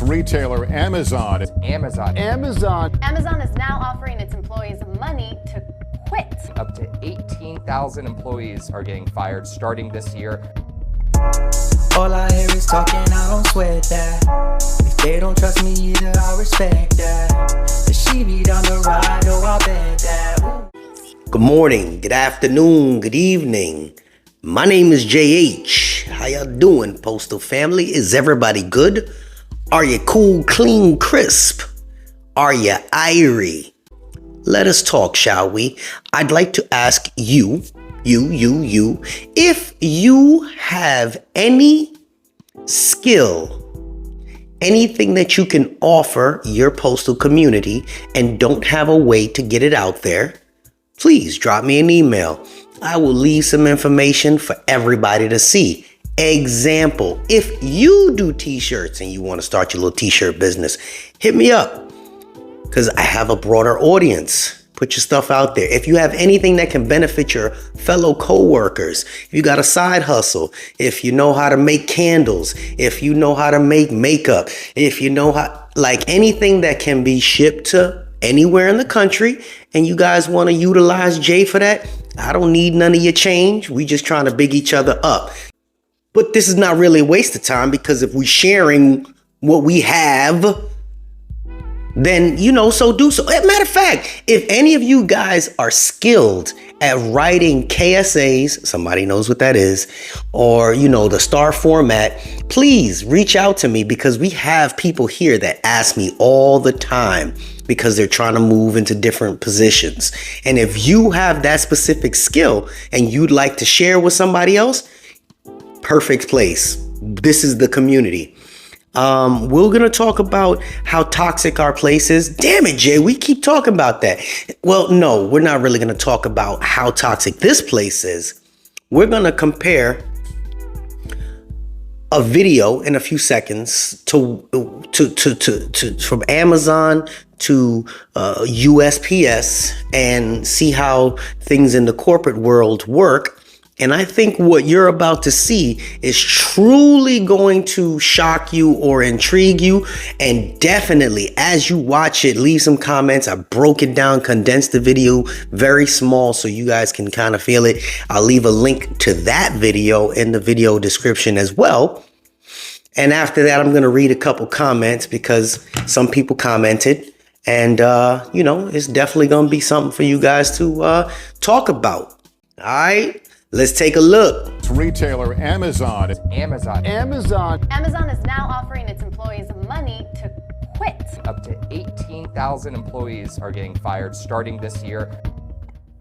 Retailer Amazon. Amazon Amazon is now offering its employees money to quit. Up to 18,000 employees are getting fired starting this year. All I hear is talking, I don't sweat that. If they don't trust me either, I respect that. The she be down the ride, oh, I bet that. Good morning, good afternoon, good evening. My name is JH. How y'all doing, Postal family? Is everybody good? Are you cool, clean, crisp? Are you irie? Let us talk, shall we? I'd like to ask you, if you have any skill, anything that you can offer your postal community and don't have a way to get it out there, please drop me an email. I will leave some information for everybody to see. Example, if you do t-shirts and you want to start your little t-shirt business, hit me up because I have a broader audience. Put your stuff out there. If you have anything that can benefit your fellow co-workers, if you got a side hustle, if you know how to make candles, if you know how to make makeup, if you know how, like anything that can be shipped to anywhere in the country, and you guys want to utilize Jay for that, I don't need none of your change. We just trying to big each other up. But this is not really a waste of time, because if we're sharing what we have, then, so do so. As a matter of fact, if any of you guys are skilled at writing KSAs, somebody knows what that is, or, the star format, please reach out to me, because we have people here that ask me all the time because they're trying to move into different positions. And if you have that specific skill and you'd like to share with somebody else, perfect place. This is the community. We're going to talk about how toxic our place is. Damn it, Jay, we keep talking about that. Well, no, we're not really going to talk about how toxic this place is. We're going to compare a video in a few seconds to from Amazon to USPS and see how things in the corporate world work. And I think what you're about to see is truly going to shock you or intrigue you. And definitely, as you watch it, leave some comments. I broke it down, condensed the video very small so you guys can kind of feel it. I'll leave a link to that video in the video description as well. And after that, I'm going to read a couple comments because some people commented. And, it's definitely going to be something for you guys to talk about. All right. Let's take a look. Retailer Amazon. Amazon Amazon is now offering its employees money to quit. Up to 18,000 employees are getting fired starting this year.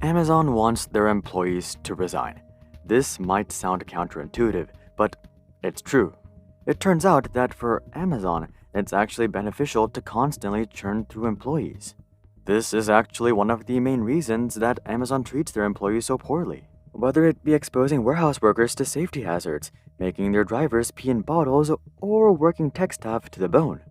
Amazon wants their employees to resign. This might sound counterintuitive, but it's true. It turns out that for Amazon, it's actually beneficial to constantly churn through employees. This is actually one of the main reasons that Amazon treats their employees so poorly. Whether it be exposing warehouse workers to safety hazards, making their drivers pee in bottles, or working tech staff to the bone.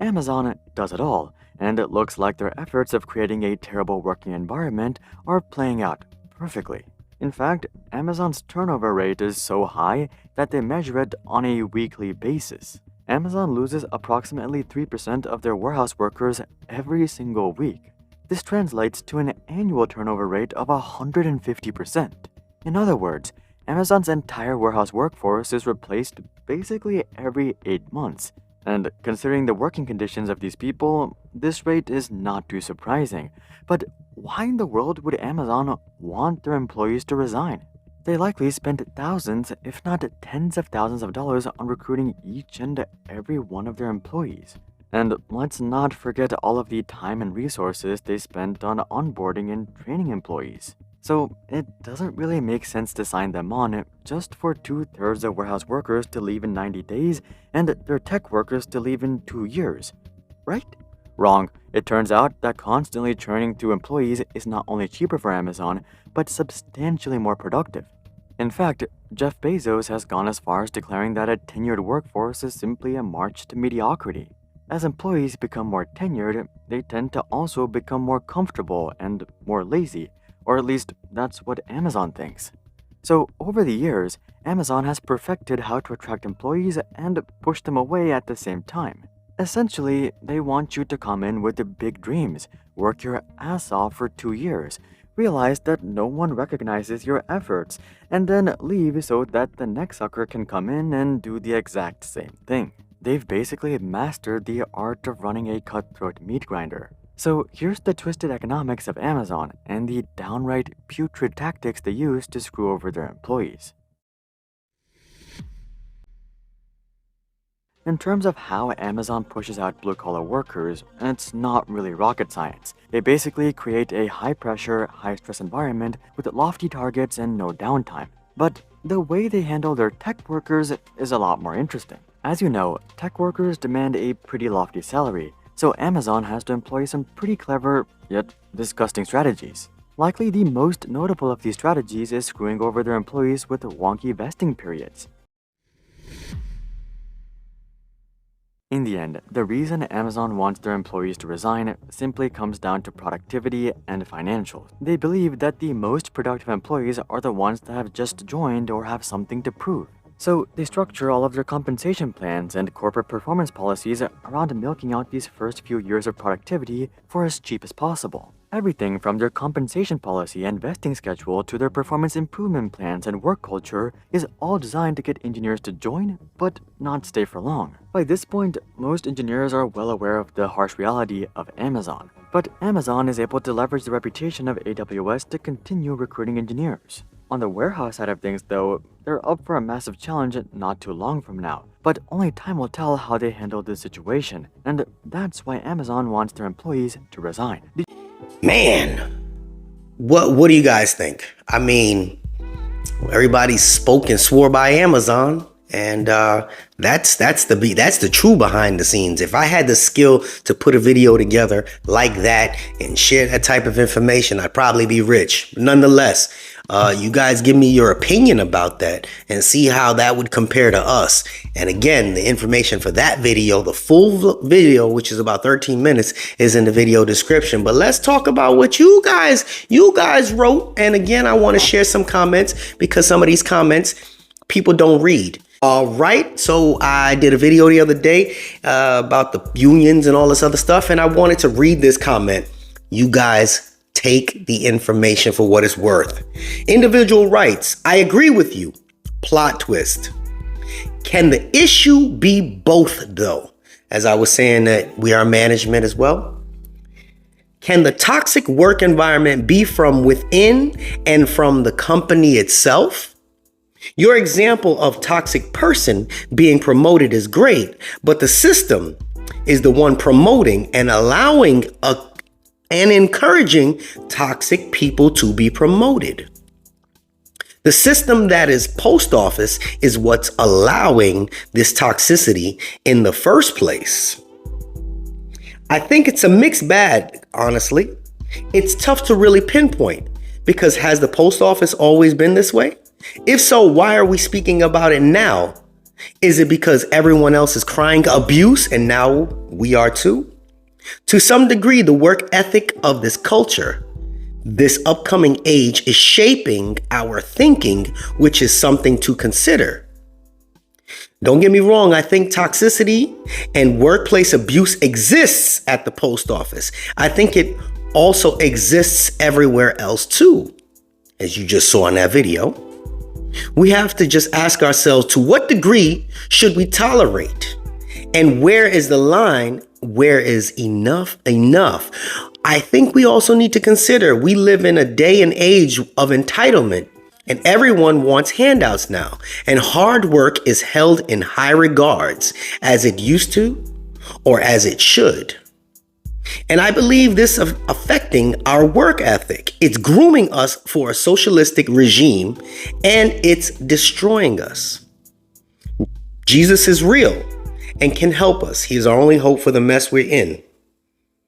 Amazon does it all, and it looks like their efforts of creating a terrible working environment are playing out perfectly. In fact, Amazon's turnover rate is so high that they measure it on a weekly basis. Amazon loses approximately 3% of their warehouse workers every single week. This translates to an annual turnover rate of 150%. In other words, Amazon's entire warehouse workforce is replaced basically every 8 months. And considering the working conditions of these people, this rate is not too surprising. But why in the world would Amazon want their employees to resign? They likely spent thousands, if not tens of thousands of dollars on recruiting each and every one of their employees. And let's not forget all of the time and resources they spent on onboarding and training employees. So it doesn't really make sense to sign them on just for 2/3 of warehouse workers to leave in 90 days and their tech workers to leave in 2 years, right? Wrong. It turns out that constantly churning through employees is not only cheaper for Amazon, but substantially more productive. In fact, Jeff Bezos has gone as far as declaring that a tenured workforce is simply a march to mediocrity. As employees become more tenured, they tend to also become more comfortable and more lazy, or at least that's what Amazon thinks. So over the years, Amazon has perfected how to attract employees and push them away at the same time. Essentially, they want you to come in with the big dreams, work your ass off for 2 years, realize that no one recognizes your efforts, and then leave so that the next sucker can come in and do the exact same thing. They've basically mastered the art of running a cutthroat meat grinder. So here's the twisted economics of Amazon and the downright putrid tactics they use to screw over their employees. In terms of how Amazon pushes out blue-collar workers, it's not really rocket science. They basically create a high-pressure, high-stress environment with lofty targets and no downtime. But the way they handle their tech workers is a lot more interesting. As you know, tech workers demand a pretty lofty salary, so Amazon has to employ some pretty clever, yet disgusting strategies. Likely the most notable of these strategies is screwing over their employees with wonky vesting periods. In the end, the reason Amazon wants their employees to resign simply comes down to productivity and financials. They believe that the most productive employees are the ones that have just joined or have something to prove. So they structure all of their compensation plans and corporate performance policies around milking out these first few years of productivity for as cheap as possible. Everything from their compensation policy and vesting schedule to their performance improvement plans and work culture is all designed to get engineers to join, but not stay for long. By this point, most engineers are well aware of the harsh reality of Amazon. But Amazon is able to leverage the reputation of AWS to continue recruiting engineers. On the warehouse side of things, though, they're up for a massive challenge not too long from now. But only time will tell how they handle this situation, and that's why Amazon wants their employees to resign. Man, what do you guys think? I mean, everybody spoke and swore by Amazon, and that's the true behind the scenes. If I had the skill to put a video together like that and share that type of information, I'd probably be rich. Nonetheless, you guys give me your opinion about that and see how that would compare to us. And again, the information for that video, the full video, which is about 13 minutes, is in the video description. But let's talk about what you guys wrote. And again, I want to share some comments because some of these comments people don't read. All right, so I did a video the other day about the unions and all this other stuff, and I wanted to read this comment. You guys take the information for what it's worth. Individual rights, I agree with you. Plot twist. Can the issue be both, though? As I was saying that we are management as well. Can the toxic work environment be from within and from the company itself? Your example of toxic person being promoted is great, but the system is the one promoting and allowing and encouraging toxic people to be promoted. The system that is post office is what's allowing this toxicity in the first place. I think it's a mixed bag, honestly. It's tough to really pinpoint because has the post office always been this way? If so, why are we speaking about it now? Is it because everyone else is crying abuse and now we are too? To some degree, the work ethic of this culture, this upcoming age, is shaping our thinking, which is something to consider. Don't get me wrong, I think toxicity and workplace abuse exists at the post office. I think it also exists everywhere else too, as you just saw in that video. We have to just ask ourselves, to what degree should we tolerate? And where is the line? Where is enough enough? I think we also need to consider we live in a day and age of entitlement, and everyone wants handouts now. And hard work is held in high regards as it used to or as it should. And I believe this is affecting our work ethic. It's grooming us for a socialistic regime and it's destroying us. Jesus is real and can help us. He is our only hope for the mess we're in.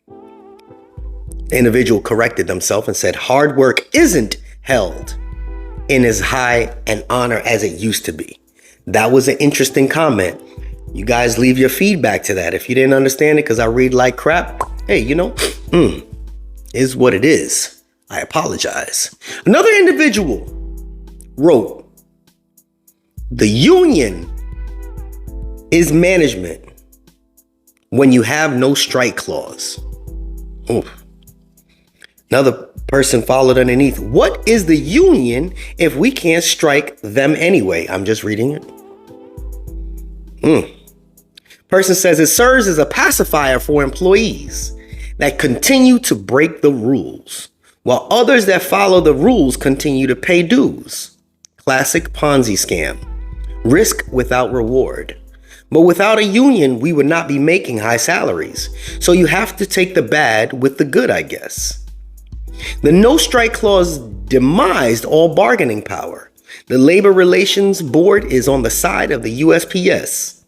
The individual corrected themselves and said, hard work isn't held in as high an honor as it used to be. That was an interesting comment. You guys leave your feedback to that. If you didn't understand it because I read like crap, hey, is what it is. I apologize. Another individual wrote, the union is management. when you have no strike clause. Oof. Another person followed underneath. What is the union if we can't strike them anyway? I'm just reading it. Person says it serves as a pacifier for employees that continue to break the rules, while others that follow the rules continue to pay dues. Classic Ponzi scam. Risk without reward. But without a union, we would not be making high salaries. So you have to take the bad with the good, I guess. The no strike clause demised all bargaining power. The Labor Relations Board is on the side of the USPS,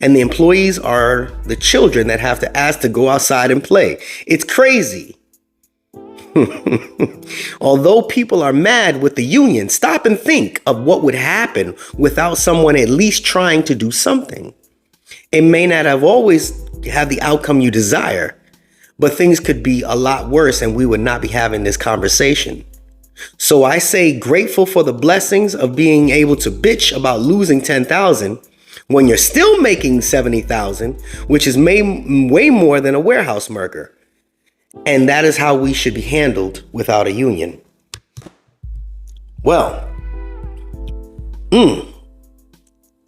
and the employees are the children that have to ask to go outside and play. It's crazy. Although people are mad with the union, stop and think of what would happen without someone at least trying to do something. It may not have always had the outcome you desire, but things could be a lot worse and we would not be having this conversation. So I say grateful for the blessings of being able to bitch about losing 10,000 when you're still making 70,000, which is way more than a warehouse worker. And that is how we should be handled without a union. Well,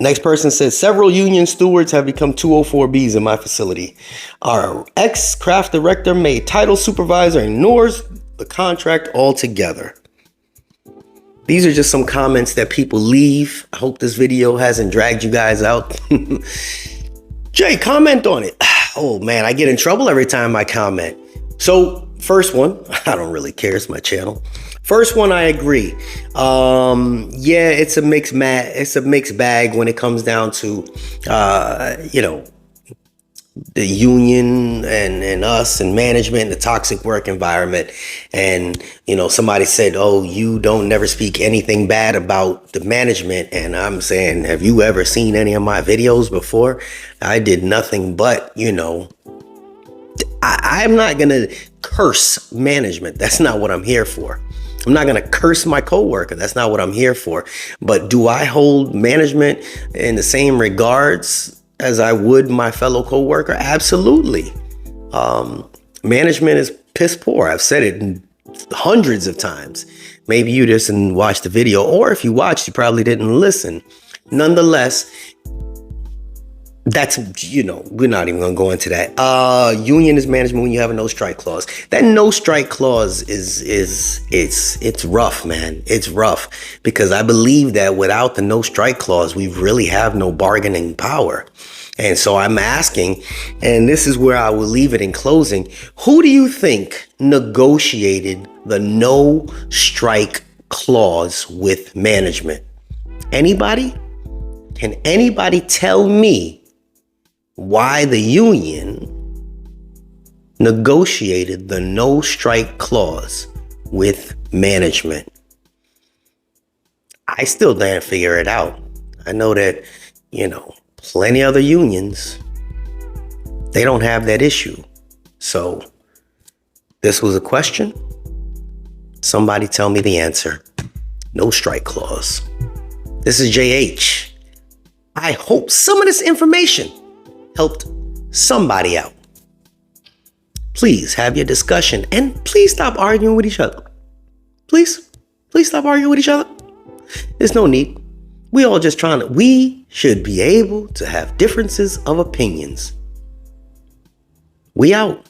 next person says, several union stewards have become 204Bs in my facility. Our ex-craft director made title supervisor ignores the contract altogether. These are just some comments that people leave. I hope this video hasn't dragged you guys out. Jay, comment on it. Oh man, I get in trouble every time I comment. So first one, I don't really care, it's my channel. First one, I agree. Yeah, it's a mixed bag when it comes down to, the union and us and management, the toxic work environment. And, somebody said, oh, you don't never speak anything bad about the management. And I'm saying, have you ever seen any of my videos before? I did nothing but, I'm not going to curse management. That's not what I'm here for. I'm not going to curse my coworker. That's not what I'm here for. But do I hold management in the same regards as I would my fellow coworker? Absolutely. Management is piss poor. I've said it hundreds of times. Maybe you just didn't watch the video, or if you watched, you probably didn't listen. Nonetheless, that's, we're not even going to go into that. Union is management when you have a no strike clause. That no strike clause it's rough, man. It's rough because I believe that without the no strike clause, we really have no bargaining power. And so I'm asking, and this is where I will leave it in closing. Who do you think negotiated the no strike clause with management? Anybody? Can anybody tell me why the union negotiated the no strike clause with management? I still didn't figure it out. I know that, plenty other unions, they don't have that issue. So this was a question. Somebody tell me the answer. No strike clause. This is JH. I hope some of this information helped somebody out. Please have your discussion and please stop arguing with each other. Please stop arguing with each other. There's no need. We all just we should be able to have differences of opinions. We out.